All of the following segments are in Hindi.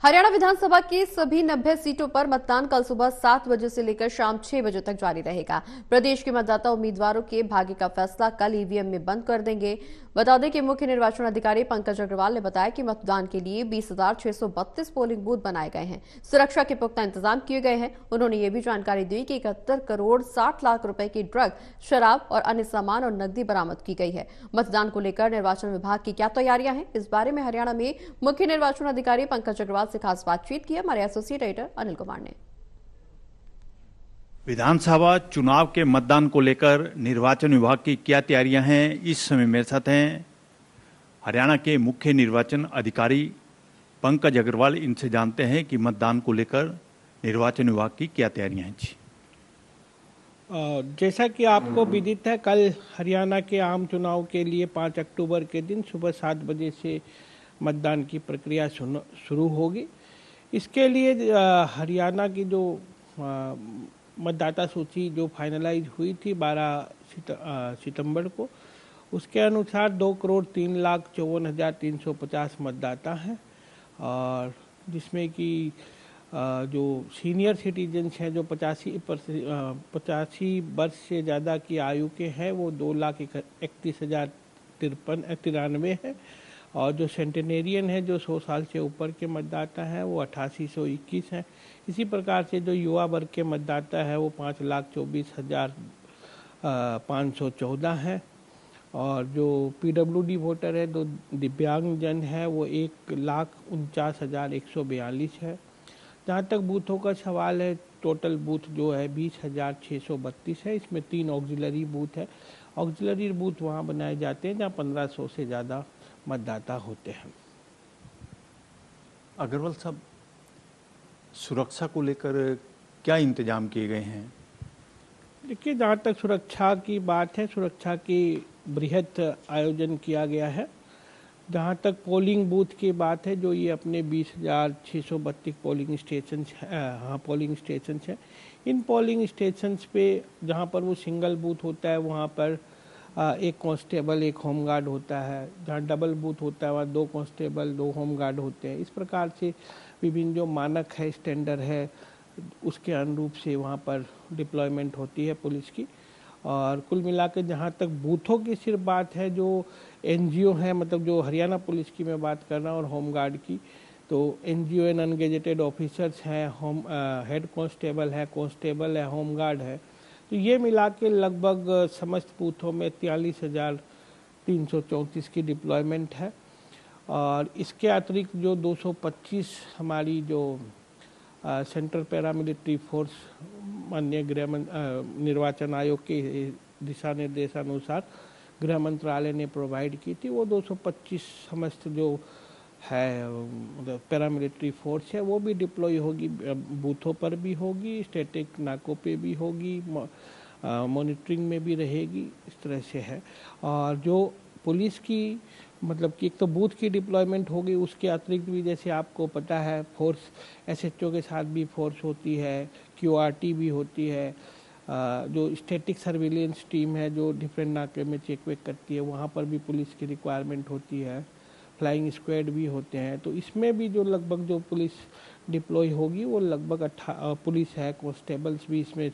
हरियाणा विधानसभा की सभी 90 सीटों पर मतदान कल सुबह 7 बजे से लेकर शाम 6 बजे तक जारी रहेगा। प्रदेश के मतदाता उम्मीदवारों के भाग्य का फैसला कल ईवीएम में बंद कर देंगे। बता दें कि मुख्य निर्वाचन अधिकारी पंकज अग्रवाल ने बताया कि मतदान के लिए 20,632 पोलिंग बूथ बनाए गए हैं। सुरक्षा के पुख्ता इंतजाम किए गए हैं। उन्होंने ये भी जानकारी दी कि 71 करोड़ 60 लाख रुपए की ड्रग, शराब और अन्य सामान और नकदी बरामद की गई है। मतदान को लेकर निर्वाचन विभाग की क्या तैयारियां हैं, इस बारे में हरियाणा में मुख्य निर्वाचन अधिकारी पंकज अग्रवाल से खास बातचीत की हमारे एसोसिएट एडिटर अनिल कुमार ने। विधानसभा चुनाव के मतदान को लेकर निर्वाचन विभाग की क्या तैयारियां हैं, इस समय मेरे साथ हैं हरियाणा के मुख्य निर्वाचन अधिकारी पंकज अग्रवाल। इनसे जानते हैं कि मतदान को लेकर निर्वाचन विभाग की क्या तैयारियां हैं। जी, जैसा कि आपको विदित है, कल हरियाणा के आम चुनाव के लिए 5 अक्टूबर के दिन सुबह 7 बजे से मतदान की प्रक्रिया शुरू होगी। इसके लिए हरियाणा की जो मतदाता सूची जो फाइनलाइज हुई थी 12 सितंबर को, उसके अनुसार 2,03,54,350 मतदाता हैं, और जिसमें कि जो सीनियर सिटीजन्स हैं जो 85 वर्ष से ज़्यादा की आयु के हैं वो 2,31,093 है, और जो सेंटेनेरियन है जो 100 साल से ऊपर के मतदाता हैं वो 8821 हैं। इसी प्रकार से जो युवा वर्ग के मतदाता है वो 5,24,514 हैं, और जो पीडब्ल्यूडी वोटर है जो दिव्यांगजन है वो 1,49,142 है। जहाँ तक बूथों का सवाल है, टोटल बूथ जो है 20,632 है। इसमें 3 ऑक्सिलरी बूथ है। ऑक्सिलरी बूथ वहाँ बनाए जाते हैं जहाँ 1500 से ज़्यादा मतदाता होते हैं। अग्रवाल साहब, सुरक्षा को लेकर क्या इंतजाम किए गए हैं? देखिए, जहाँ तक सुरक्षा की बात है, सुरक्षा की बृहद आयोजन किया गया है। जहाँ तक पोलिंग बूथ की बात है, जो ये अपने 20,632 पोलिंग स्टेशन है। इन पोलिंग स्टेशंस पे जहाँ पर वो सिंगल बूथ होता है वहाँ पर एक कांस्टेबल, एक होमगार्ड होता है। जहाँ डबल बूथ होता है वहाँ 2 कांस्टेबल, 2 होमगार्ड होते हैं। इस प्रकार से विभिन्न जो मानक है, स्टैंडर्ड है, उसके अनुरूप से वहाँ पर डिप्लॉयमेंट होती है पुलिस की। और कुल मिलाकर जहाँ तक बूथों की सिर्फ बात है, जो एनजीओ है, मतलब जो हरियाणा पुलिस की मैं बात कर रहा हूँ और होमगार्ड की, तो एनजीओ एंड अनगेजेटेड ऑफिसर्स हैं, हेड कांस्टेबल है, होमगार्ड है, तो ये मिला के लगभग समस्त बूथों में 43,334 की डिप्लॉयमेंट है। और इसके अतिरिक्त जो 225 हमारी जो सेंट्रल पैरामिलिट्री फोर्स माननीय निर्वाचन आयोग के दिशा निर्देशानुसार गृह मंत्रालय ने प्रोवाइड की थी, वो 225 समस्त जो है मतलब पैरामिलिट्री फोर्स है वो भी डिप्लॉय होगी, बूथों पर भी होगी, स्टैटिक नाकों पे भी होगी, मॉनिटरिंग में भी रहेगी। इस तरह से है। और जो पुलिस की मतलब कि एक तो बूथ की डिप्लॉयमेंट होगी, उसके अतिरिक्त भी जैसे आपको पता है फोर्स एसएचओ के साथ भी फोर्स होती है, क्यूआरटी भी होती है, जो स्टैटिक सर्विलेंस टीम है जो डिफरेंट नाके में चेक वेक करती है, वहाँ पर भी पुलिस की रिक्वायरमेंट होती है, फ्लाइंग स्क्वाड भी होते हैं। तो इसमें भी जो लगभग जो पुलिस डिप्लॉय होगी वो लगभग पुलिस है, कांस्टेबल्स भी इसमें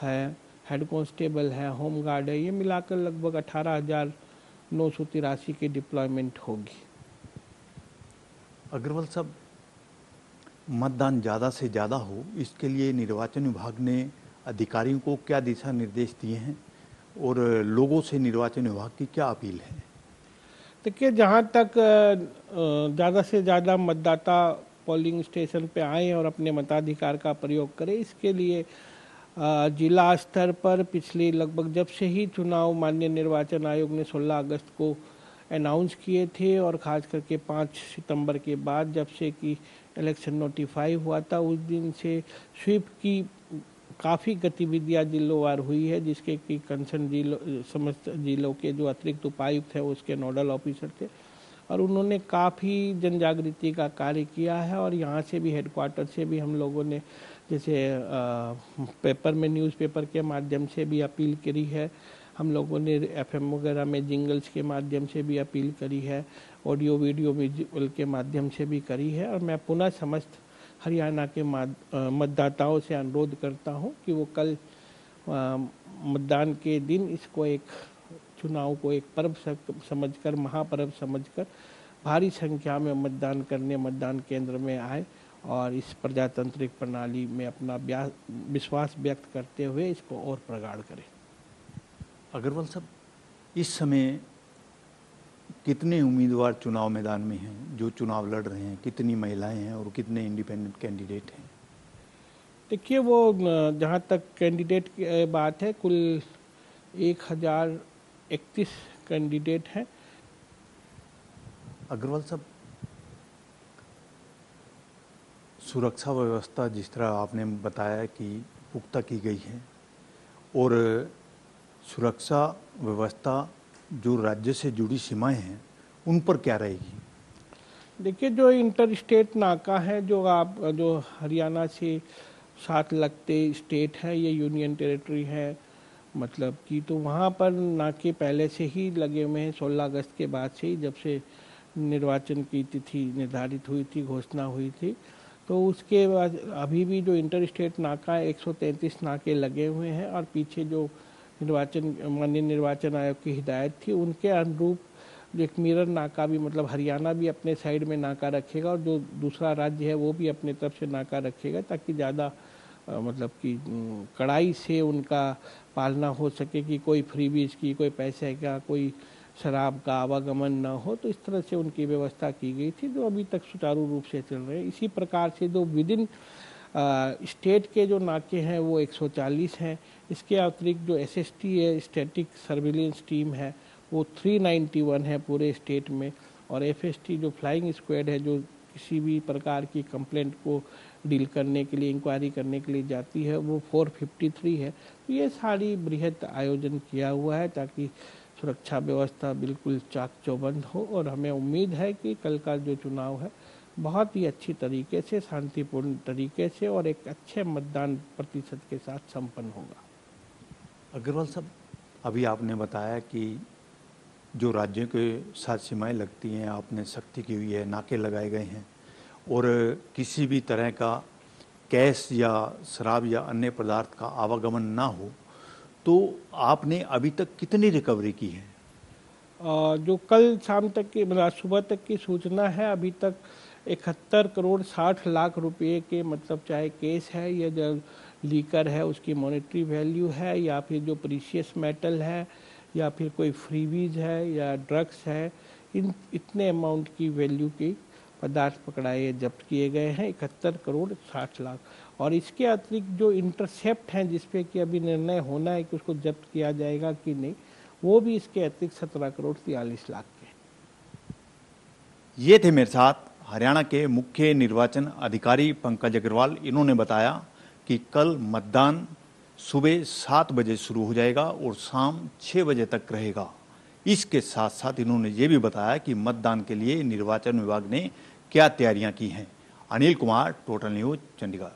है, हेड कांस्टेबल है, होमगार्ड है, ये मिलाकर लगभग 18,983 की डिप्लॉयमेंट होगी। अग्रवाल साहब, मतदान ज़्यादा से ज़्यादा हो, इसके लिए निर्वाचन विभाग ने अधिकारियों को क्या दिशा निर्देश दिए हैं और लोगों से निर्वाचन विभाग की क्या अपील है? देखिए, जहाँ तक ज़्यादा से ज़्यादा मतदाता पोलिंग स्टेशन पे आएँ और अपने मताधिकार का प्रयोग करें, इसके लिए जिला स्तर पर पिछले लगभग जब से ही चुनाव माननीय निर्वाचन आयोग ने 16 अगस्त को अनाउंस किए थे, और ख़ास करके 5 सितंबर के बाद जब से कि इलेक्शन नोटिफाई हुआ था, उस दिन से स्वीप की काफ़ी गतिविधियां जिलोवार हुई है, जिसके कि कंसर्न समस्त जिलों के जो अतिरिक्त उपायुक्त है उसके नोडल ऑफिसर थे, और उन्होंने काफ़ी जन जागृति का कार्य किया है। और यहाँ से भी हेडक्वार्टर से भी हम लोगों ने जैसे पेपर में न्यूज़पेपर के माध्यम से भी अपील करी है, हम लोगों ने FM वगैरह में जिंगल्स के माध्यम से भी अपील करी है, ऑडियो वीडियो विजुअल के माध्यम से भी करी है। और मैं पुनः समस्त हरियाणा के मतदाताओं से अनुरोध करता हूं कि वो कल मतदान के दिन इसको एक चुनाव को एक पर्व समझकर, महापर्व समझकर भारी संख्या में मतदान करने मतदान केंद्र में आए और इस प्रजातांत्रिक प्रणाली में अपना विश्वास व्यक्त करते हुए इसको और प्रगाढ़ करें। अग्रवाल साहब, इस समय कितने उम्मीदवार चुनाव मैदान में हैं जो चुनाव लड़ रहे हैं? कितनी महिलाएं हैं और कितने इंडिपेंडेंट कैंडिडेट हैं? देखिए, वो जहाँ तक कैंडिडेट की बात है, कुल 1031 कैंडिडेट हैं। अग्रवाल साहब, सुरक्षा व्यवस्था जिस तरह आपने बताया कि पुख्ता की गई है, और सुरक्षा व्यवस्था जो राज्य से जुड़ी सीमाएं हैं उन पर क्या रहेगी? देखिए, जो इंटर स्टेट नाका है, जो हरियाणा से साथ लगते स्टेट है, ये यूनियन टेरिटरी है, मतलब कि तो वहाँ पर नाके पहले से ही लगे हुए हैं। 16 अगस्त के बाद से ही, जब से निर्वाचन की तिथि निर्धारित हुई थी, घोषणा हुई थी, तो उसके बाद अभी भी जो इंटर स्टेट नाका है 133 नाके लगे हुए हैं। और पीछे जो माननीय निर्वाचन आयोग की हिदायत थी, उनके अनुरूप एक मिरर नाका भी, मतलब हरियाणा भी अपने साइड में नाका रखेगा और जो दूसरा राज्य है वो भी अपने तरफ से नाका रखेगा, ताकि ज़्यादा मतलब कि कड़ाई से उनका पालना हो सके कि कोई फ्रीबीज की, कोई पैसे का, कोई शराब का आवागमन न हो। तो इस तरह से उनकी व्यवस्था की गई थी, जो अभी तक सुचारू रूप से चल रहे हैं। इसी प्रकार से जो विद इन स्टेट के जो नाके हैं वो 140 हैं। इसके अतिरिक्त जो SST है, स्टैटिक सर्विलेंस टीम है, वो 391 है पूरे स्टेट में। और FST जो फ्लाइंग स्क्वाड है, जो किसी भी प्रकार की कंप्लेंट को डील करने के लिए, इंक्वायरी करने के लिए जाती है, वो 453 है। तो ये सारी बृहद आयोजन किया हुआ है ताकि सुरक्षा व्यवस्था बिल्कुल चाक चौबंद हो। और हमें उम्मीद है कि कल का जो चुनाव है बहुत ही अच्छी तरीके से, शांतिपूर्ण तरीके से और एक अच्छे मतदान प्रतिशत के साथ संपन्न होगा। अग्रवाल साहब, अभी आपने बताया कि जो राज्यों के साथ सीमाएं लगती हैं आपने सख्ती की हुई है, नाके लगाए गए हैं, और किसी भी तरह का कैश या शराब या अन्य पदार्थ का आवागमन ना हो, तो आपने अभी तक कितनी रिकवरी की है? जो कल शाम तक की, मतलब सुबह तक की सूचना है, अभी तक 71 करोड़ 60 लाख रुपए के, मतलब चाहे केस है या जो लीकर है उसकी मॉनेटरी वैल्यू है, या फिर जो प्रीशियस मेटल है, या फिर कोई फ्रीबीज है या ड्रग्स है, इतने अमाउंट की वैल्यू की पदार्थ पकड़ाए, जब्त किए गए हैं 71 करोड़ 60 लाख। और इसके अतिरिक्त जो इंटरसेप्ट हैं, जिसपे कि अभी निर्णय होना है कि उसको जब्त किया जाएगा कि नहीं, वो भी इसके अतिरिक्त 17 करोड़ 43 लाख के। ये थे मेरे साथ हरियाणा के मुख्य निर्वाचन अधिकारी पंकज अग्रवाल। इन्होंने बताया कि कल मतदान सुबह 7 बजे शुरू हो जाएगा और शाम 6 बजे तक रहेगा। इसके साथ साथ इन्होंने ये भी बताया कि मतदान के लिए निर्वाचन विभाग ने क्या तैयारियां की हैं। Anil Kumar, total news, Chandigarh.